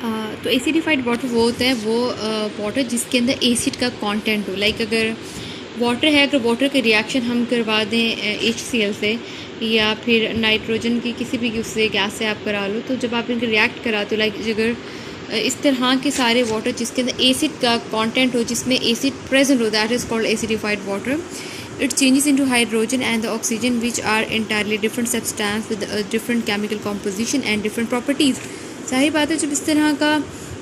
तो acidified water वो होता है वो वाटर जिसके अंदर एसिड का कंटेंट हो। लाइक अगर वाटर है, अगर वाटर का रिएक्शन हम करवा दें HCl से या फिर नाइट्रोजन की किसी भी उससे गैस से आप करा लो, तो जब आप इनके रिएक्ट कराते हो, लाइक अगर इस तरह के सारे वाटर जिसके अंदर एसिड का कंटेंट हो, जिसमें एसिड प्रेजेंट हो, that is called acidified water. It changes into hydrogen and the oxygen, which are entirely different substance with a different chemical composition and different properties. सारी बात है, जब इस तरह का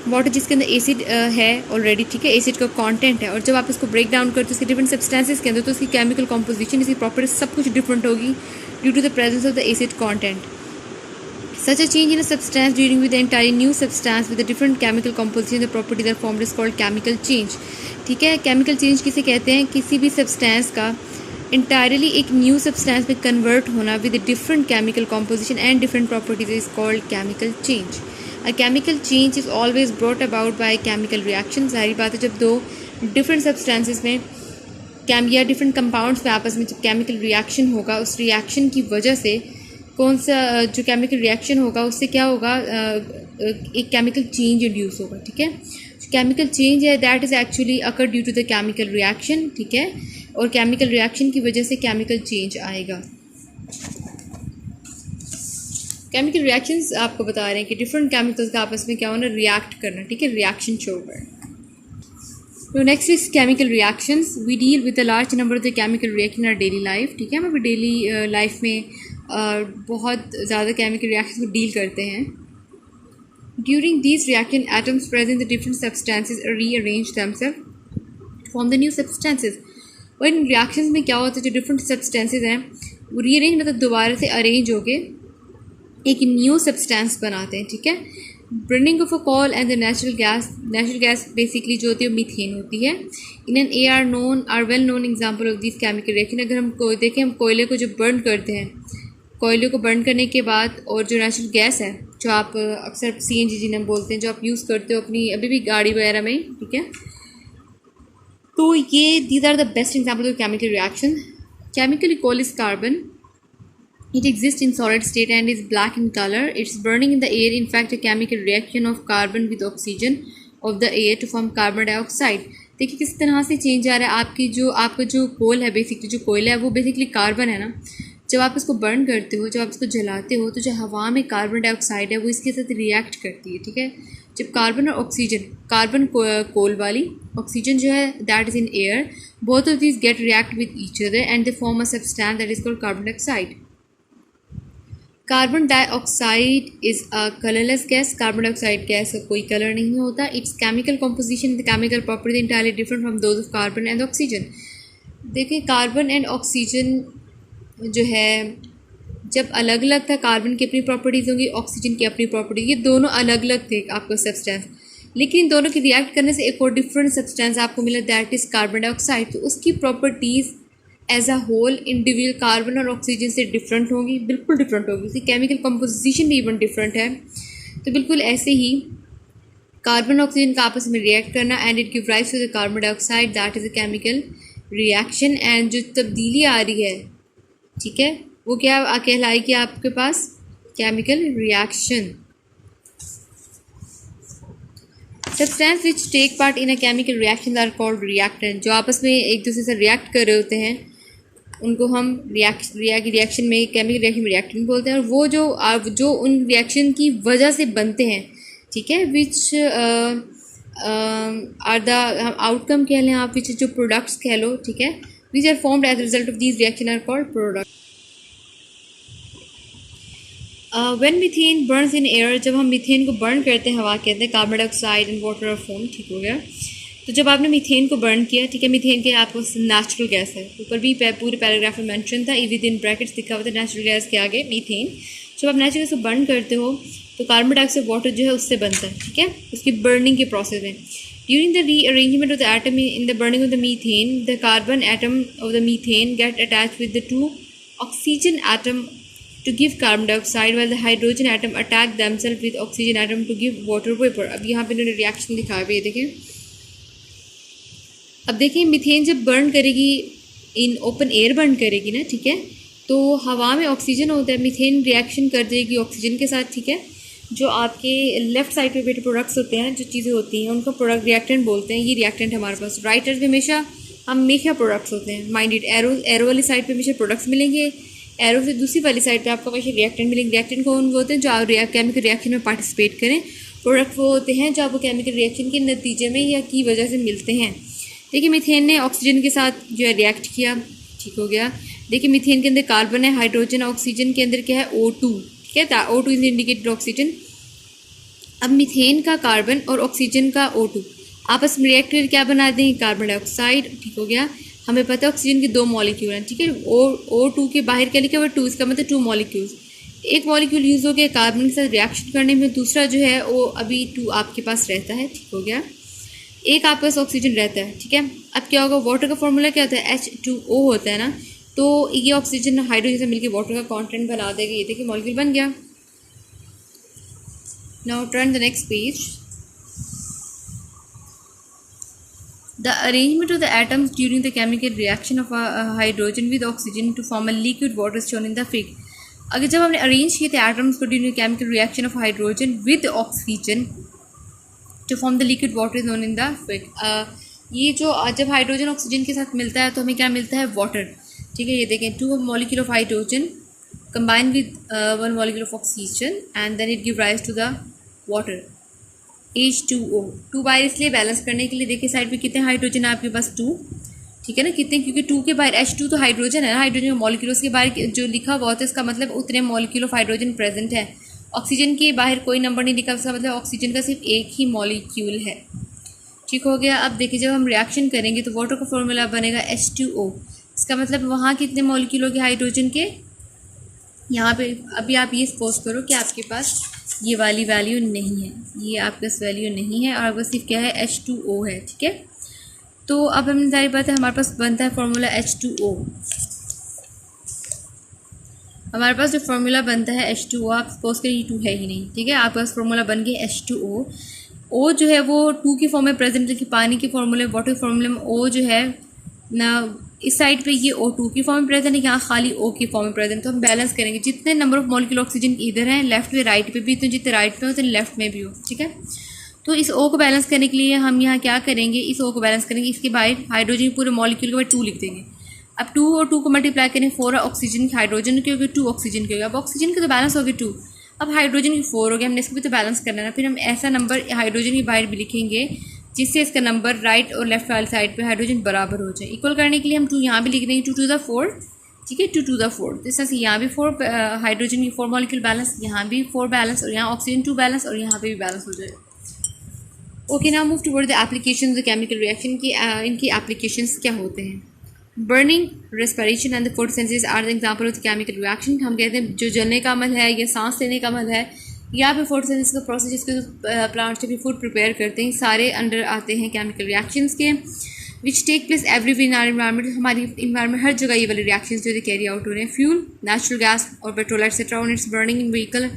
वाटर जिसके अंदर एसिड है ऑलरेडी, ठीक है, एसिड का कंटेंट है, और जब आप इसको ब्रेक डाउन करते हो उसके डिफरेंट सब्सटेंसेस के अंदर, तो उसकी केमिकल कॉम्पोजिशन, इसकी प्रॉपर्टीज सब कुछ डिफरेंट होगी due to the presence of the acid content. Such a change in a substance during with the entirely new substance with a different chemical composition, the properties are formed is called chemical change. ठीक है, chemical change किसे कहते हैं? किसी भी substance का entirely एक new substance में कन्वर्ट होना with different chemical composition and different properties is called chemical change. A chemical change is always brought about by chemical reaction. सारी बात है, जब दो डिफरेंट सब्सटेंसेस में या डिफरेंट कंपाउंड्स में आपस में जब केमिकल रिएक्शन होगा, उस रिएक्शन की वजह से कौन सा जो केमिकल रिएक्शन होगा उससे क्या होगा, एक केमिकल चेंज इंड्यूस होगा. ठीक है, केमिकल चेंज है that is actually occur due to the chemical reaction. ठीक है, और केमिकल रिएक्शन की वजह से केमिकल चेंज आएगा. केमिकल रिएक्शंस आपको बता रहे हैं कि डिफरेंट केमिकल्स का आपस में क्या होना, रिएक्ट करना. ठीक है, रिएक्शन शो करना. तो next is chemical reactions. We deal with a large number of the chemical reaction in our daily life. ठीक है, हम अपनी डेली लाइफ में बहुत ज़्यादा केमिकल रिएक्शन को डील करते हैं. During this reaction atoms present the different substances rearrange themselves to form the new substances. और इन रिएक्शंस में क्या होता है, जो डिफरेंट सब्सटेंसेज हैं वो रीअरेंज मतलब दोबारा से अरेंज होके एक न्यू सब्सटेंस बनाते हैं. ठीक है, burning of a coal and the natural gas basically जो होती है मीथेन होती है. इन an a are well known example of this chemical reaction. अगर हम देखें, हम कोयले को जब बर्न करते हैं, कोयले को बर्न करने के बाद और जो नेचुरल गैस है जो आप अक्सर CNG जिन्हें बोलते हैं, जो आप यूज़ करते हो अपनी अभी भी गाड़ी वगैरह में. ठीक है, तो ये these are the best example of chemical reaction. Chemical coal is carbon. It exists in solid state and is black in color. It's burning in the air. In fact, a chemical reaction of carbon with oxygen of the air to form carbon dioxide. देखिए किस तरह से change आ रहा है. आपका जो कोल है, basically जो कोयला है वो बेसिकली कार्बन है ना. जब आप इसको बर्न करते हो, जब आप इसको जलाते हो, तो जो हवा में कार्बन डाइऑक्साइड है वो इसके साथ रिएक्ट करती है. ठीक है, जब कार्बन और ऑक्सीजन, कार्बन कोल वाली, ऑक्सीजन जो है that is in air, both of these get react with each other and they form a substance that is called carbon dioxide. Carbon dioxide is a colourless gas. Carbon dioxide gas का कोई colour नहीं होता. Its chemical composition, the chemical property entirely different from those of carbon and oxygen. देखिए carbon and oxygen जो है जब अलग अलग था, कार्बन की अपनी प्रॉपर्टीज़ होंगी, ऑक्सीजन की अपनी प्रॉपर्टी, ये दोनों अलग अलग थे आपको सब्सटेंस, लेकिन इन दोनों के रिएक्ट करने से एक और डिफरेंट सब्सटेंस आपको मिला, दैट इज़ कार्बन डाइऑक्साइड. तो उसकी properties as a whole individual carbon और ऑक्सीजन से डिफरेंट होगी, बिल्कुल डिफरेंट होगी. उसकी केमिकल कंपोजिशन भी इवन डिफरेंट है. तो बिल्कुल ऐसे ही कार्बन और ऑक्सीजन का आपस में रिएक्ट करना and it give rise to the carbon dioxide, that is a chemical reaction. And जो तब्दीली आ रही है, ठीक है, वो क्या कहलाएगी आपके पास, chemical reaction. Substance which take part in a chemical reaction are called reactant. जो आपस में एक दूसरे से रिएक्ट कर रहे होते हैं उनको हम रिएक्शन में, केमिकल रिएक्शन में रिएक्टेंट बोलते हैं. और वो जो उन रिएक्शन की वजह से बनते हैं, ठीक है, विच आर द आउटकम कह लें आप, विच जो प्रोडक्ट्स कह लो. ठीक है, which are formed as result of these reaction are called product. When methane burns in air, जब हम मीथेन को बर्न करते हैं हवा के अंदर, carbon dioxide and water of form. ठीक हो गया. तो जब आपने मीथेन को बर्न किया, ठीक है, मीथेन के आपको नेचुरल गैस है, ऊपर भी पूरे पैराग्राफ में मेंशन था, विद इन ब्रैकेट्स लिखा हुआ था नेचुरल गैस के आगे मीथेन. जब आप नेचुरल गैस को बर्न करते हो तो कार्बन डाइऑक्साइड वाटर जो है उससे बनता है. ठीक है, उसकी बर्निंग के प्रोसेस में. During the rearrangement of the atom in the burning of the methane, the carbon atom of the methane get attach with the two oxygen atom to give carbon dioxide, while the hydrogen atom attack themselves with oxygen atom to give water vapor. अब यहाँ पे इन्होंने reaction दिखाया हुआ है, देखें. अब देखिए मीथेन जब बर्न करेगी, इन ओपन एयर बर्न करेगी ना, ठीक है, तो हवा में ऑक्सीजन होता है, मीथेन रिएक्शन कर देगी ऑक्सीजन के साथ. ठीक है, जो आपके लेफ़्ट साइड पे बेटे प्रोडक्ट्स होते हैं, जो चीज़ें होती हैं उनको प्रोडक्ट रिएक्टेंट बोलते हैं। ये रिएक्टेंट हमारे पास राइट साइड पे हमेशा प्रोडक्ट्स होते हैं। माइंडेड एरो वाली साइड पे हमेशा प्रोडक्ट्स मिलेंगे, एरो से दूसरी वाली साइड पे आपको हमेशा रिएक्टेंट मिलेंगे। रिएक्टेंट कौन होते हैं? जो आप केमिकल रिएक्शन में पार्टिसिपेट करें। प्रोडक्ट वो होते हैं जो आपको केमिकल रिएक्शन के नतीजे में या की वजह से मिलते हैं। देखिए मीथेन ने ऑक्सीजन के साथ जो है रिएक्ट किया, ठीक हो गया। देखिए मीथेन के अंदर कार्बन है, हाइड्रोजन, ऑक्सीजन के अंदर क्या है? O2, ठीक है। O2 is indicated oxygen. अब मीथेन का कार्बन और ऑक्सीजन का O2 आपस में रिएक्ट कर क्या बना देंगे? कार्बन डाइऑक्साइड, ठीक हो गया। हमें पता है ऑक्सीजन के 2 मॉलिक्यूल हैं, ठीक है। O2 के बाहर क्या लिखा हुआ? 2, इसका मतलब 2 मॉलिक्यूल्स। एक मॉलिक्यूल यूज़ हो गया कार्बन के साथ रिएक्शन करने में, दूसरा जो है वो अभी 2 आपके पास रहता है, ठीक हो गया। एक आपके पास ऑक्सीजन रहता है, ठीक है। अब क्या होगा? वाटर का फॉर्मूला क्या होता है? H2O होता है ना। तो ये ऑक्सीजन हाइड्रोजन से मिलकर वाटर का कॉन्टेंट बना देगा। ये देखिए मॉलिक्यूल बन गया। Now turn the next page. The arrangement of the atoms during the chemical reaction of hydrogen with oxygen to form a liquid water is shown in the figure. अगर जब हमने अरेंज किए थे एटम्स को during chemical reaction of hydrogen with oxygen to form the liquid water is known in the figure. ये जो जब hydrogen oxygen के साथ मिलता है तो हमें क्या मिलता है? वाटर, ठीक है। ये देखें 2 molecule of hydrogen combine with 1 molecule of oxygen and then it give rise to the water H2O। 2 बाहर इसलिए बैलेंस करने के लिए। देखिए साइड पे कितने हाइड्रोजन है आपके पास? 2, ठीक है ना। कितने? क्योंकि 2 के बाहर H2 तो हाइड्रोजन है ना, हाइड्रोजन मॉलिक्यूल, उसके बाहर जो लिखा हुआ होता है इसका मतलब उतने मॉलिक्यूल ऑफ हाइड्रोजन प्रेजेंट है। ऑक्सीजन के बाहर कोई नंबर नहीं लिखा, उसका मतलब ऑक्सीजन का सिर्फ एक ही मॉलिक्यूल है, ठीक हो गया। अब देखिए जब हम रिएक्शन करेंगे तो वाटर का फॉर्मूला बनेगा H2O। इसका मतलब वहाँ कितने मॉलिक्यूल हो गए हाइड्रोजन के? यहाँ पे अभी आप ये सपोज करो कि आपके पास ये वाली वैल्यू नहीं है, ये आपके पास वैल्यू नहीं है और आपका सिर्फ क्या है? H2O है, ठीक है। तो अब हमने सारी बात है, हमारे पास बनता है फॉर्मूला H2O। हमारे पास जो फॉर्मूला बनता है H2O, आप सपोज करें ये 2 है ही नहीं, ठीक है। आपके पास फॉर्मूला बन गया H2O। O जो है वो 2 की फॉर्म में प्रेजेंट है कि पानी के फॉर्मूले, वाटर के फॉर्मूले में O जो है ना, इस साइड पे ये O2 की फॉर्म में प्रेजेंट है, यहाँ खाली O की फॉर्म में प्रेजेंट। तो हम बैलेंस करेंगे जितने नंबर ऑफ मॉलिक्यूल ऑक्सीजन इधर हैं लेफ्ट में राइट पे भी, तो जितने राइट पे हो उतने लेफ्ट में भी हो, ठीक है। तो इस O को बैलेंस करने के लिए हम यहाँ क्या करेंगे? इस O को बैलेंस करेंगे, इसके बाहर हाइड्रोजन पूरे मॉलिक्यूल के बाद 2 लिख देंगे। अब 2 और 2 को मल्टीप्लाई करें 4 ऑक्सीजन हाइड्रोजन के हो गए, 2 ऑक्सीजन के हो गए। अब ऑक्सीजन के तो बैलेंस हो गए 2, अब हाइड्रोजन की 4 हो गया। हमने इसको भी तो बैलेंस करना है ना। फिर हम ऐसा नंबर हाइड्रोजन के बाहर भी लिखेंगे जिससे इसका नंबर राइट और लेफ्ट वाली साइड पे हाइड्रोजन बराबर हो जाए। इक्वल करने के लिए हम 2 यहाँ भी लिख देंगे, 2 to the 4, ठीक है। 2 to the 4, तो इस तरह से यहाँ भी 4 हाइड्रोजन की 4 मॉलिक्यूल बैलेंस, यहाँ भी 4 बैलेंस और यहाँ ऑक्सीजन 2 बैलेंस और यहाँ पे भी बैलेंस हो जाएगा। Okay, now move toward the application the chemical reaction की। इनकी एप्लीकेशंस क्या होते हैं? Burning, respiration and the photosynthesis are the example of the chemical reaction. हम कहते हैं जो जलने का अमल है या सांस लेने का अमल है या फिर फोटोसिंथेसिस का प्रोसेस जिसके प्लांट्स जब भी फूड प्रिपेयर करते हैं, सारे अंडर आते हैं केमिकल रिएक्शंस के, which take place everywhere in our environment. हमारी इन्वायरमेंट हर जगह ये वाले रिएक्शंस जो कैरी आउट हो रहे हैं। फ्यूल, नेचुरल गैस और petrol etcetera on it's burning in vehicle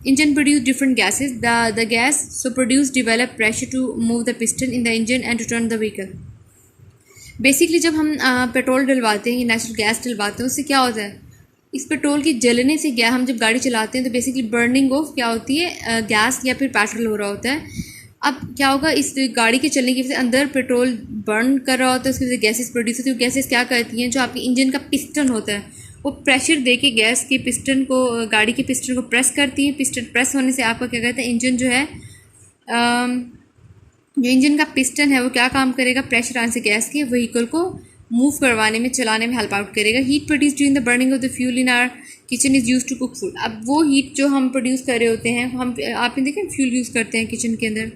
engine produce different gases. The gas so produced develop pressure to move the piston in the engine and to turn the vehicle. Basically जब हम petrol डलवाते हैं या natural gas डलवाते हैं उससे क्या होता है? इस पेट्रोल की जलने से क्या, हम जब गाड़ी चलाते हैं तो बेसिकली बर्निंग ऑफ क्या होती है? गैस या फिर पेट्रोल हो रहा होता है। अब क्या होगा? इस गाड़ी के चलने की वजह से अंदर पेट्रोल बर्न कर रहा होता है, उसकी वजह से गैसेस प्रोड्यूस होती है। गैसेस क्या करती हैं? जो आपके इंजन का पिस्टन होता है वो प्रेशर दे के गैस के पिस्टन को, गाड़ी के पिस्टन को प्रेस करती है। पिस्टन प्रेस होने से आपका क्या कहते हैं? इंजन जो है जो इंजन का पिस्टन है वो क्या काम करेगा? प्रेशर आने से गैस के व्हीकल को मूव करवाने में, चलाने में हेल्प आउट करेगा। Heat produce during the burning of the fuel in our kitchen is use to cook food. अब वो हीट जो हम प्रोड्यूस कर रहे होते हैं, हम आपने देखा फ्यूल यूज़ करते हैं किचन के अंदर,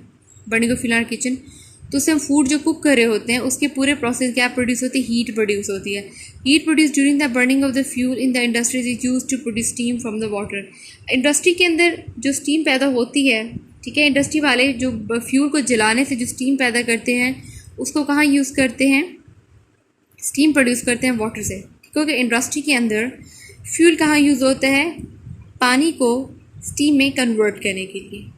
burning of fuel in our kitchen, तो उससे हम फूड जो कुक कर रहे होते हैं उसके पूरे प्रोसेस क्या प्रोड्यूस होती है? हीट प्रोड्यूस होती है। Heat produce during the burning of the fuel in the industries is use to produce steam from the water. Industry के अंदर जो स्टीम पैदा होती है, ठीक है, इंडस्ट्री वाले जो फ्यूल को जलाने से जो स्टीम पैदा करते हैं उसको कहाँ यूज़ करते हैं? स्टीम प्रोड्यूस करते हैं वाटर से, क्योंकि इंडस्ट्री के अंदर फ्यूल कहाँ यूज़ होता है? पानी को स्टीम में कन्वर्ट करने के लिए।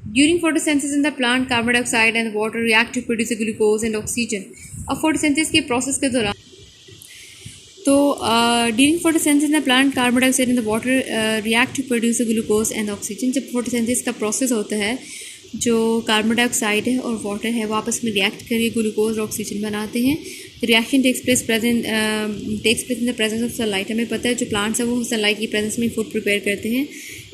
During photosynthesis in the plant, carbon dioxide and water react to produce glucose and oxygen. अब photosynthesis के प्रोसेस के दौरान तो during photosynthesis the plant carbon dioxide in the water react to produce glucose and oxygen. जब photosynthesis का process होता है, जो कार्बन डाइऑक्साइड है और वाटर है वो आपस में रिएक्ट करके ग्लूकोज और ऑक्सीजन बनाते हैं। Reaction takes place in the presence of sunlight. हमें पता है जो प्लांट्स है वो सनलाइट की प्रेजेंस में फूड प्रिपेयर करते हैं,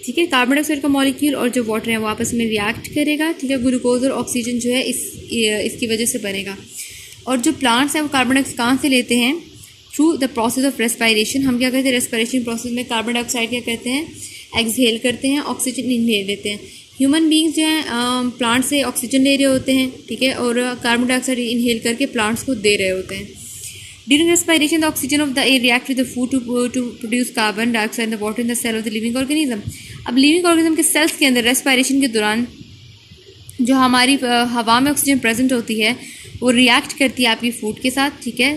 ठीक है। कार्बन डाइऑक्साइड का मॉलिक्यूल और जो वाटर है वो आपस में रिएक्ट करेगा, ठीक है। ग्लूकोज और ऑक्सीजन जो है इसकी वजह से बनेगा। और जो प्लांट्स हैं वो कार्बन डाइऑक्साइड कहाँ से लेते हैं? Through the process of respiration. हम क्या करते हैं? रेस्पायरेशन प्रोसेस में कार्बन डाइऑक्साइड क्या करते हैं? एक्सहेल करते हैं, ऑक्सीजन इनहेल लेते हैं। ह्यूमन बींग्स जो हैं प्लांट से ऑक्सीजन ले रहे होते हैं, ठीक है, और कार्बन डाइऑक्साइड इनहेल करके प्लांट्स को दे रहे होते हैं। During respiration the oxygen of the air react with the food to produce carbon dioxide in the water in the cell of the living organism. अब लिविंग ऑर्गेनिज्म के cells के अंदर रेस्पायरेशन के दौरान जो हमारी हवा में ऑक्सीजन प्रेजेंट होती है वो रिएक्ट करती है आपकी फूड के साथ, ठीक है,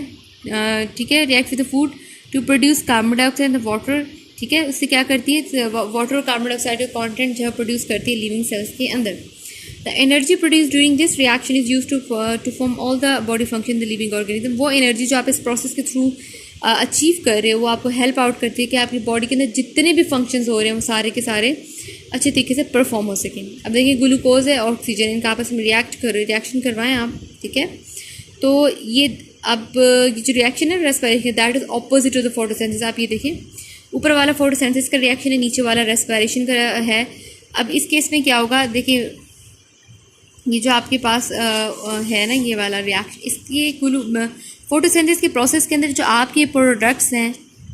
ठीक है, react with the food to produce carbon dioxide in the water, ठीक है। उससे क्या करती है? वाटर और कार्बन डाइऑक्साइड का कंटेंट जो है प्रोड्यूस करती है लिविंग सेल्स के अंदर। The energy produce during this reaction is use to form all the body function in the living organism. वो एनर्जी जो आप इस प्रोसेस के थ्रू अचीव कर रहे हो वो आपको हेल्प आउट करती है कि आपकी बॉडी के अंदर जितने भी फंक्शंस हो रहे हैं वो सारे के सारे अच्छे तरीके से परफॉर्म हो सकें। अब देखिए ग्लूकोज है और ऑक्सीजन, इनका आपस में रिएक्शन करवाएं आप, ठीक है। तो ये अब ये जो रिएक्शन है respiration, that is opposite to the photosynthesis. आप ये देखिए ऊपर वाला फोटोसिंथेसिस का रिएक्शन है, नीचे वाला रेस्पायरेशन का है। अब इस केस में क्या होगा? देखिए ये जो आपके पास है ना ये वाला रिएक्शन, इसकी फोटोसिंथेसिस के प्रोसेस के अंदर जो आपके प्रोडक्ट्स हैं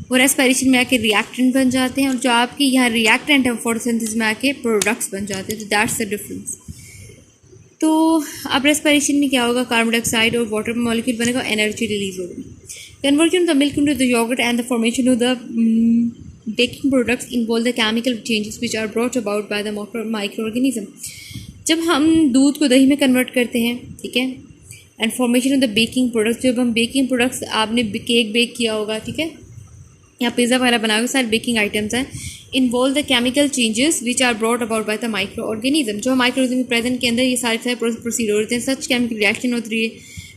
वो रेस्पायरेशन में आके रिएक्टेंट बन जाते हैं, और जो आपके यहाँ रिएक्टेंट है फोटोसिंथेसिस में आके प्रोडक्ट्स बन जाते हैं। तो दैट्स द डिफरेंस। तो अब रेस्पायरेशन में क्या होगा? कार्बन डाइऑक्साइड और वाटर मॉलिक्यूल बनेगा, एनर्जी रिलीज होगी। Conversion of the milk into the yogurt and the formation of the baking products involve the chemical changes which are brought about by the microorganism. जब हम दूध को दही में convert करते हैं, ठीक है, and formation of the baking products, जब हम बेकिंग प्रोडक्ट्स, आपने केक बेक किया होगा, ठीक है, या पिज़्ज़ा वगैरह बनाओगे, सारे बेकिंग आइटम्स हैं, involve the chemical changes which are brought about by the microorganism. जो माइक्रो ऑर्गेनिज्म प्रेजेंट के अंदर ये सारे प्रोसीजर होते हैं। सच केमिकल रिएक्शन होती है,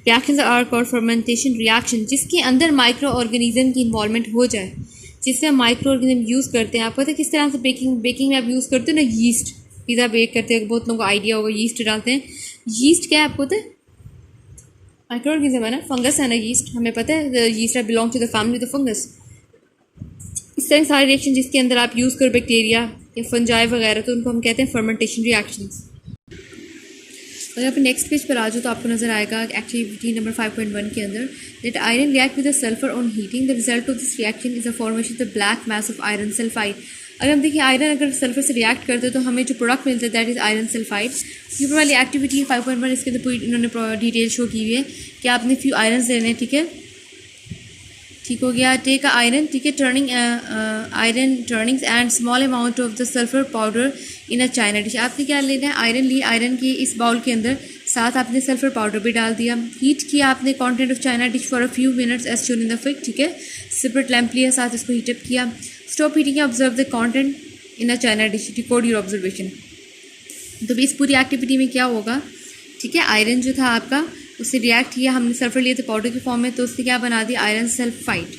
reactions are called fermentation reaction, जिसके अंदर माइक्रो ऑर्गेनिज्म की इन्वॉल्वमेंट हो जाए, जिससे हम माइक्रो ऑर्गेनिज्म यूज़ करते हैं। आपको पता है किस तरह से बेकिंग में आप यूज़ करते हो ना? यीस्ट, पिज़्ज़ा बेक करते हैं, बहुत लोगों को आइडिया होगा, यीस्ट डालते हैं। यीस्ट क्या है आपको पता है? माइक्रो ऑर्गेनिज्म है ना, फंगस है ना यीस्ट, हमें पता है yeast are belong to the family of the fungus. इस तरह सारे रिएक्शन जिसके अंदर आप यूज़ करो बैक्टीरिया या फंजाई वगैरह, तो उनको हम कहते हैं फर्मेंटेशन रिएक्शंस। अगर आप नेक्स्ट पेज पर आ जाओ तो आपको नजर आएगा एक्टिविटी नंबर 5.1 के अंदर, that iron react with the sulphur on heating, the result of this reaction is the formation of the black mass of iron sulphide. अगर हम देखिए आयरन अगर सल्फर से रिएक्ट करते हैं तो हमें जो प्रोडक्ट मिलता है दैट इज़ आयरन सल्फाइड। ऊपर वाली एक्टिविटी 5.1 इसके अंदर पूरी इन्होंने डिटेल शो की हुई है कि आपने फ्यू आयरन लेने हैं, ठीक है, ठीक हो गया। टेक आयरन, ठीक है, iron turnings and small amount of the sulphur powder in a china dish. आपने क्या लेना है? आयरन ली, आयरन की इस बाउल के अंदर साथ आपने सल्फर पाउडर भी डाल दिया, हीट किया आपने content of china dish for a few minutes as shown in the fig, ठीक है। सेपरेट लैंप लिया, साथ इसको हीटअप किया। Stop heating, observe the content in a china dish, record your observation. तो इस पूरी एक्टिविटी में क्या होगा, ठीक है, आयरन जो था आपका उससे रिएक्ट किया, हमने सल्फर लिए थे पाउडर के फॉर्म में, तो उससे क्या बना दिया? Iron sulphide.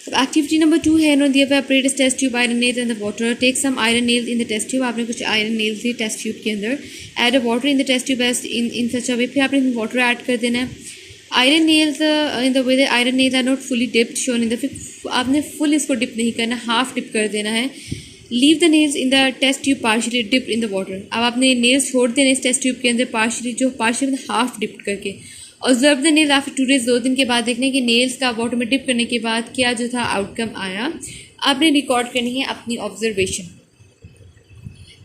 तो एक्टिविटी नंबर 2 है, इन्होंने दिया operate test tube iron nails in the water, take some iron nails in the test tube. आपने कुछ आयरन नेल्स दिए टेस्ट ट्यूब के अंदर, add a water in the test tube as in such a way, फिर आपने water add कर देना है। Iron nails in the way the iron nails are not fully dipped shown in the, फिर आपने full इसको डिप नहीं करना, हाफ डिप कर देना है। Leave the nails in the test tube partially dip in the water. अब आपने नेल्स छोड़ देने इस टेस्ट ट्यूब के अंदर पार्शली हाफ डिप करके। Observe the nails after 2 days, 2 दिन के बाद देखने कि नेल्स का वाटर में डिप करने के बाद क्या जो था आउटकम आया, आपने रिकॉर्ड करनी है अपनी ऑब्जर्वेशन।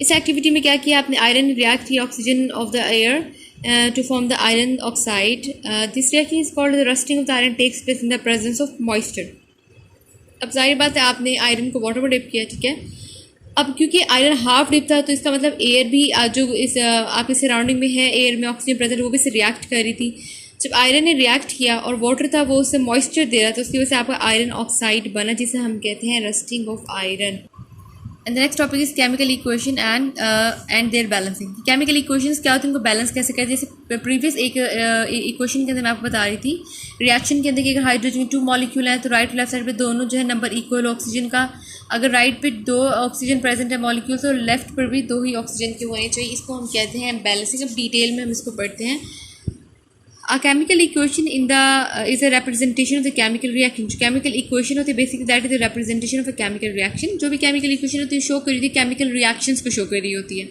इस एक्टिविटी में क्या किया आपने? आयरन रिएक्ट किया oxygen of the air to form the iron oxide. This reaction is called the rusting of the iron takes place in the presence of moisture. अब जाहिर बात है आपने आयरन को वाटर में डिप किया, ठीक है। अब क्योंकि आयरन हाफ डिप था तो इसका मतलब एयर भी जो इस आपके सराउंडिंग में है, एयर में ऑक्सीजन प्रेजेंट, वो भी से रिएक्ट कर रही थी। जब आयरन ने रिएक्ट किया और वाटर था वो उससे मॉइस्चर दे रहा था, उसकी वजह से आपका आयरन ऑक्साइड बना, जिसे हम कहते हैं rusting of iron. And the next topic is chemical equation and their balancing. Chemical equations क्या होती हैं, उनको बैलेंस कैसे करते हैं. जैसे प्रीवियस एक इक्वेशन के अंदर मैं आपको बता रही थी रिएक्शन के अंदर कि अगर हाइड्रोजन 2 मॉलिक्यूल हैं तो राइट लेफ्ट साइड पे दोनों जो है नंबर इक्वल ऑक्सीजन का. अगर राइट पे 2 ऑक्सीजन प्रेजेंट है मॉलिक्यूल तो लेफ्ट पर भी 2 ही ऑक्सीजन के होने चाहिए. इसको हम कहते हैं बैलेंसिंग. अब डिटेल में हम इसको पढ़ते हैं. A chemical equation is a representation of the chemical reaction. जो chemical equation होती है basically that is the representation of a chemical reaction. जो भी chemical equation होती है show कर रही होती है chemical reactions को show कर रही होती है.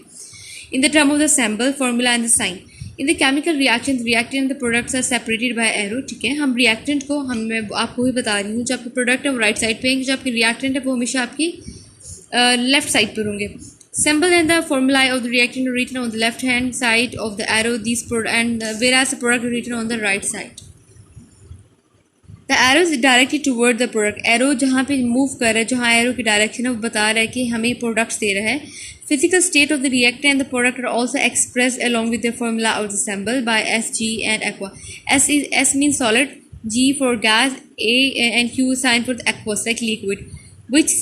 In the term of the symbol, formula and the sign. In the chemical reactions, reactant and the products are separated by arrow. ठीक है, हम reactant को मैं आपको ही बता रही हूँ. जो आपके product है वो right side पे होंगे, जो आपके reactant है वो हमेशा आपकी left side पर होंगे. Symbol and the formulae of the reactant are written on the left hand side of the arrow. Whereas the product is written on the right side. The arrow is directed toward the product. Arrow जहाँ पे move कर रहा है, जहाँ arrow की direction है वो बता रहा है कि हमें products दे रहा है. Physical state of the reactant and the product are also expressed along with the formula of the symbol by S, G and aqua. S means solid, G for gas, A and Q sign for the aqueous like liquid, which